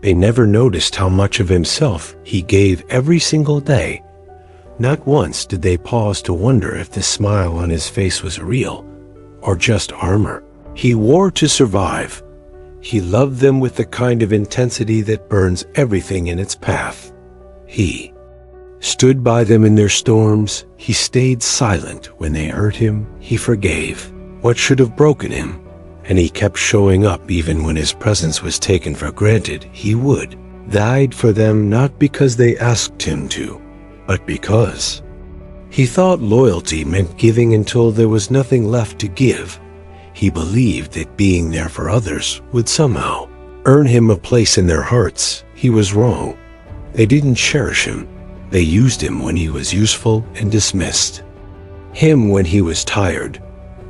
They never noticed how much of himself he gave every single day. Not once did they pause to wonder if the smile on his face was real or just armor he wore to survive. He loved them with the kind of intensity that burns everything in its path. He stood by them in their storms. He stayed silent when they hurt him. He forgave what should have broken him. And he kept showing up even when his presence was taken for granted. He died for them not because they asked him to, but because he thought loyalty meant giving until there was nothing left to give. He believed that being there for others would somehow earn him a place in their hearts. He was wrong. They didn't cherish him. They used him when he was useful and dismissed him when he was tired.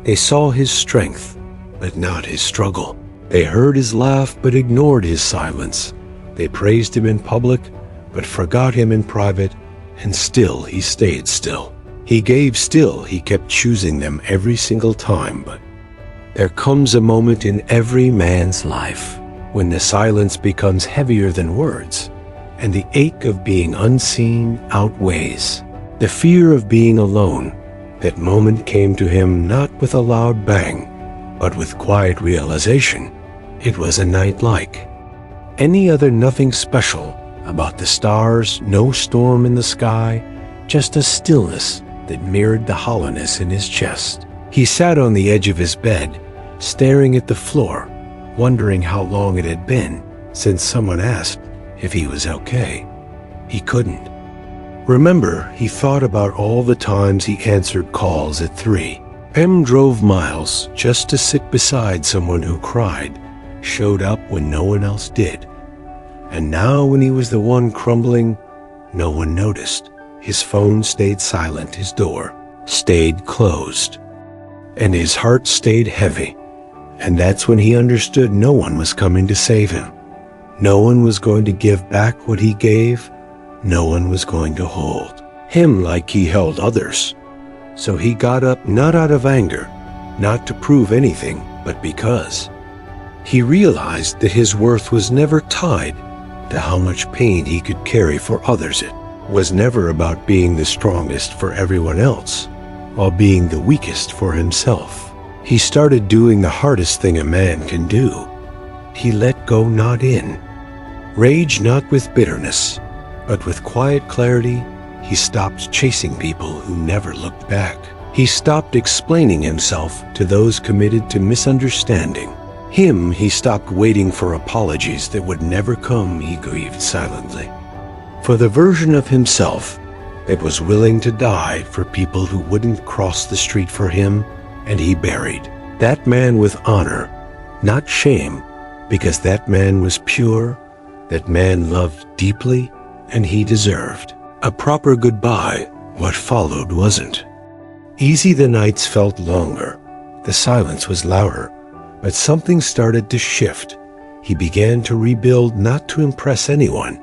They saw his strength, but not his struggle. They heard his laugh, but ignored his silence. They praised him in public, but forgot him in private, and still he stayed still. He gave still. He kept choosing them every single time, but there comes a moment in every man's life when the silence becomes heavier than words, and the ache of being unseen outweighs the fear of being alone. That moment came to him not with a loud bang, but with quiet realization. It was a night like any other, nothing special about the stars, no storm in the sky, just a stillness that mirrored the hollowness in his chest. He sat on the edge of his bed, staring at the floor, wondering how long it had been since someone asked if he was okay. He couldn't remember. He thought about all the times he answered calls at 3 p.m., drove miles just to sit beside someone who cried, showed up when no one else did. And now when he was the one crumbling, no one noticed. His phone stayed silent, his door stayed closed, and his heart stayed heavy. And that's when he understood no one was coming to save him. No one was going to give back what he gave. No one was going to hold him like he held others. So he got up, not out of anger, not to prove anything, but because he realized that his worth was never tied to how much pain he could carry for others. It was never about being the strongest for everyone else while being the weakest for himself. He started doing the hardest thing a man can do. He let go, not in rage, not with bitterness, but with quiet clarity. He stopped chasing people who never looked back. He stopped explaining himself to those committed to misunderstanding him. He stopped waiting for apologies that would never come. He grieved silently for the version of himself that was willing to die for people who wouldn't cross the street for him, and he buried that man with honor, not shame, because that man was pure, that man loved deeply, and he deserved a proper goodbye. What followed wasn't easy. The nights felt longer. The silence was louder, but something started to shift. He began to rebuild, not to impress anyone,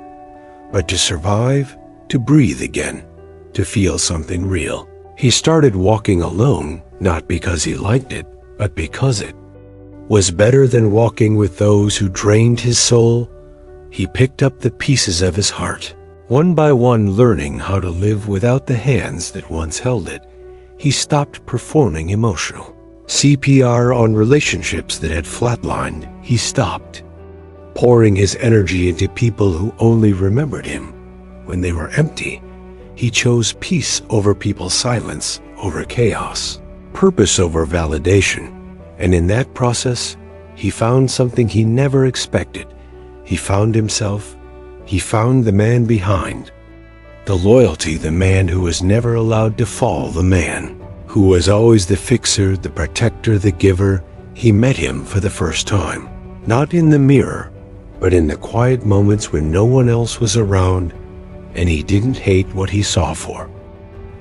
but to survive, to breathe again, to feel something real. He started walking alone, not because he liked it, but because it was better than walking with those who drained his soul. He picked up the pieces of his heart, one by one, learning how to live without the hands that once held it. He stopped performing emotional CPR on relationships that had flatlined. He stopped pouring his energy into people who only remembered him when they were empty. He chose peace over people's silence, over chaos, purpose over validation. And in that process, he found something he never expected. He found himself. He found the man behind the loyalty, the man who was never allowed to fall, the man who was always the fixer, the protector, the giver. He met him for the first time, not in the mirror, but in the quiet moments when no one else was around, and he didn't hate what he saw for.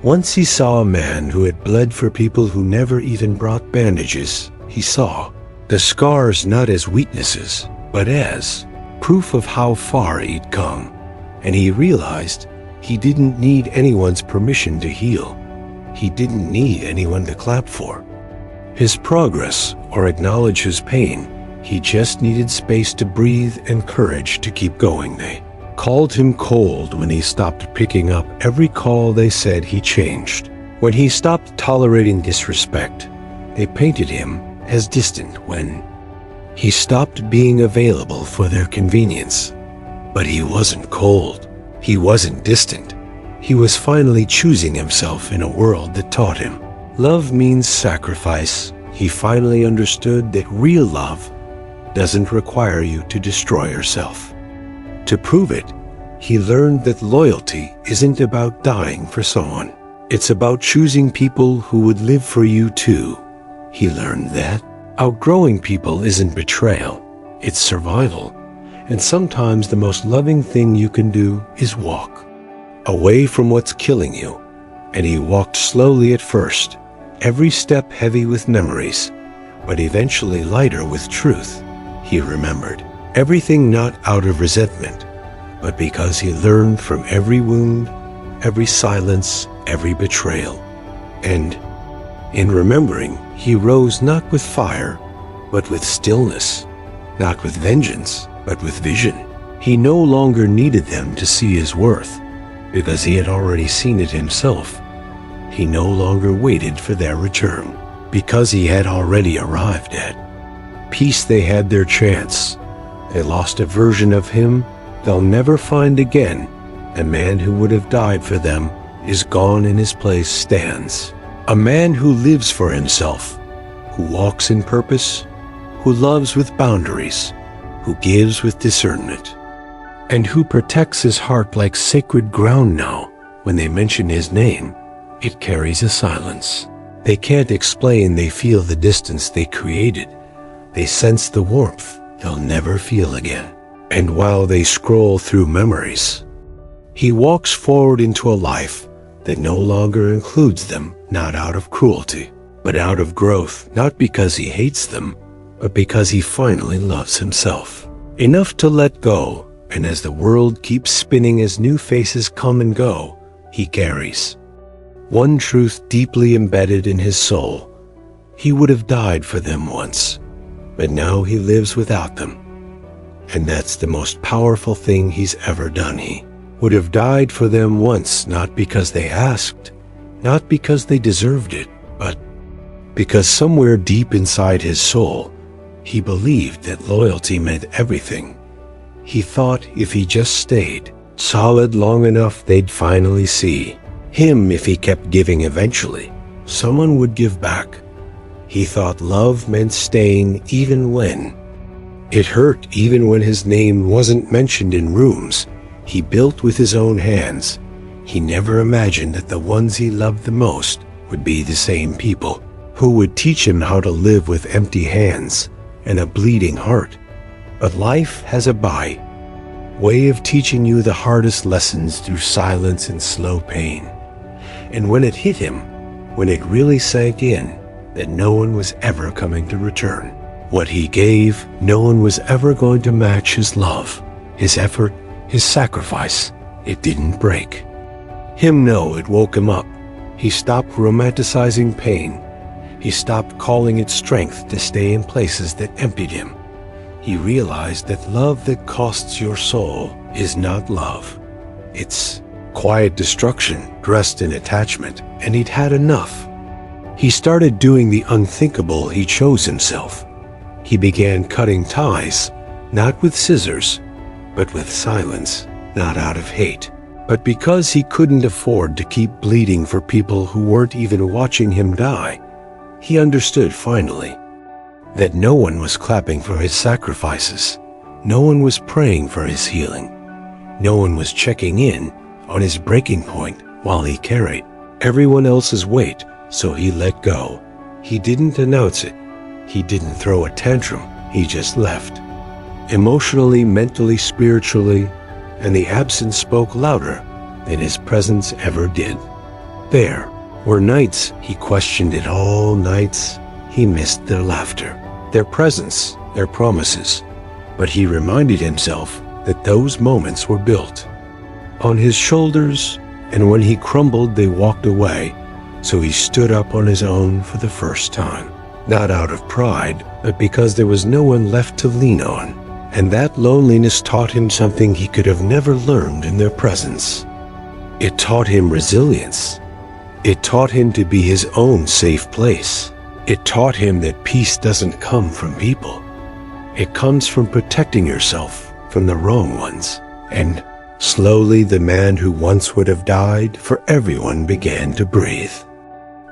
Once he saw a man who had bled for people who never even brought bandages. He saw the scars not as weaknesses, but as proof of how far he'd come. And he realized he didn't need anyone's permission to heal. He didn't need anyone to clap for his progress or acknowledge his pain. He just needed space to breathe and courage to keep going. They called him cold when he stopped picking up every call. They said he changed. When he stopped tolerating disrespect, they painted him as distant. When he stopped being available for their convenience. But he wasn't cold. He wasn't distant. He was finally choosing himself in a world that taught him. Love means sacrifice. He finally understood that real love doesn't require you to destroy yourself. To prove it, he learned that loyalty isn't about dying for someone. It's about choosing people who would live for you too. He learned that outgrowing people isn't betrayal, it's survival. And sometimes the most loving thing you can do is walk away from what's killing you. And he walked slowly at first, every step heavy with memories, but eventually lighter with truth. He remembered everything not out of resentment, but because he learned from every wound, every silence, every betrayal. And in remembering, he rose not with fire, but with stillness, not with vengeance, but with vision. He no longer needed them to see his worth, because he had already seen it himself. He no longer waited for their return, because he had already arrived at peace. They had their chance. They lost a version of him they'll never find again. A man who would have died for them is gone. In his place stands a man who lives for himself, who walks in purpose, who loves with boundaries, who gives with discernment, and who protects his heart like sacred ground. Now, when they mention his name, it carries a silence. They can't explain. They feel the distance they created. They sense the warmth they'll never feel again. And while they scroll through memories, he walks forward into a life that no longer includes them, not out of cruelty, but out of growth, not because he hates them, but because he finally loves himself. Enough to let go, and as the world keeps spinning, as new faces come and go, he carries one truth deeply embedded in his soul. He would have died for them once, but now he lives without them. And that's the most powerful thing he's ever done. He would have died for them once, not because they asked, not because they deserved it, but because somewhere deep inside his soul, he believed that loyalty meant everything. He thought if he just stayed solid long enough, they'd finally see him. If he kept giving, eventually someone would give back. He thought love meant staying even when it hurt, even when his name wasn't mentioned in rooms he built with his own hands. He never imagined that the ones he loved the most would be the same people who would teach him how to live with empty hands and a bleeding heart. But life has a way of teaching you the hardest lessons through silence and slow pain. And when it hit him, when it really sank in, that no one was ever coming to return what he gave, no one was ever going to match his love, his effort, his sacrifice. It didn't break him. No, it woke him up. He stopped romanticizing pain. He stopped calling it strength to stay in places that emptied him. He realized that love that costs your soul is not love. It's quiet destruction dressed in attachment, and he'd had enough. He started doing the unthinkable. He chose himself. He began cutting ties, not with scissors, but with silence, not out of hate, but because he couldn't afford to keep bleeding for people who weren't even watching him die. He understood finally that no one was clapping for his sacrifices. No one was praying for his healing. No one was checking in on his breaking point while he carried everyone else's weight. So he let go. He didn't announce it. He didn't throw a tantrum. He just left. Emotionally, mentally, spiritually, and the absence spoke louder than his presence ever did. There were nights he questioned it all, nights he missed their laughter, their presence, their promises. But he reminded himself that those moments were built on his shoulders, and when he crumbled, they walked away. So he stood up on his own for the first time. not out of pride, but because there was no one left to lean on. And that loneliness taught him something he could have never learned in their presence. It taught him resilience. It taught him to be his own safe place. It taught him that peace doesn't come from people. It comes from protecting yourself from the wrong ones. And slowly the man who once would have died for everyone began to breathe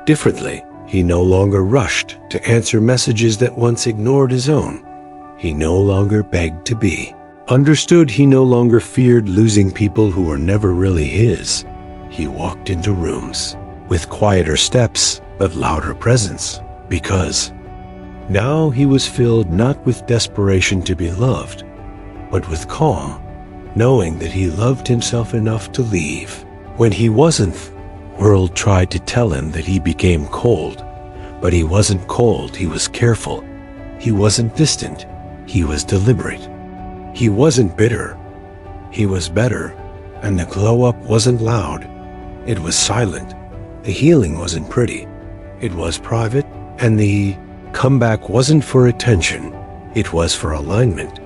differently. He no longer rushed to answer messages that once ignored his own. He no longer begged to be understood. He no longer feared losing people who were never really his. He walked into rooms with quieter steps but louder presence, because now he was filled not with desperation to be loved, but with calm, knowing that he loved himself enough to leave. When he wasn't, the world tried to tell him that he became cold, but he wasn't cold. He was careful. He wasn't distant. He was deliberate. He wasn't bitter. He was better. And the glow-up wasn't loud. It was silent. The healing wasn't pretty. It was private. And the comeback wasn't for attention. It was for alignment.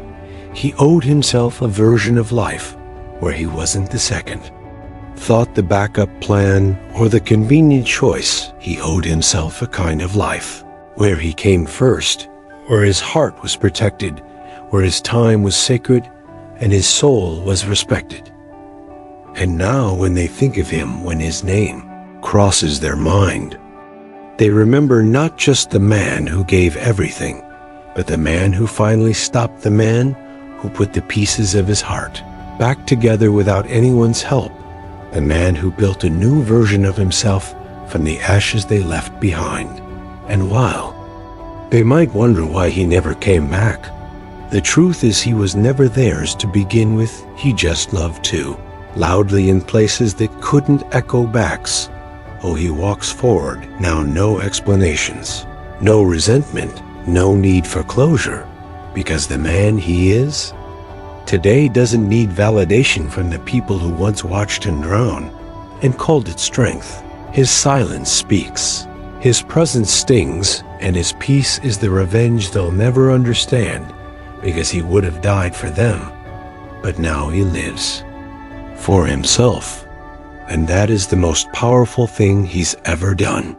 He owed himself a version of life where he wasn't the second thought, the backup plan, or the convenient choice. He owed himself a kind of life where he came first, where his heart was protected, where his time was sacred, and his soul was respected. And now when they think of him, when his name crosses their mind, they remember not just the man who gave everything, but the man who finally stopped, the man who put the pieces of his heart back together without anyone's help, the man who built a new version of himself from the ashes they left behind. And while they might wonder why he never came back, the truth is he was never theirs to begin with. He just loved too, loudly in places that couldn't echo backs. Oh, he walks forward now, no explanations, no resentment, no need for closure, because the man he is today doesn't need validation from the people who once watched him drown and called it strength. His silence speaks, his presence stings, and his peace is the revenge they'll never understand, because he would have died for them. But now he lives for himself, and that is the most powerful thing he's ever done.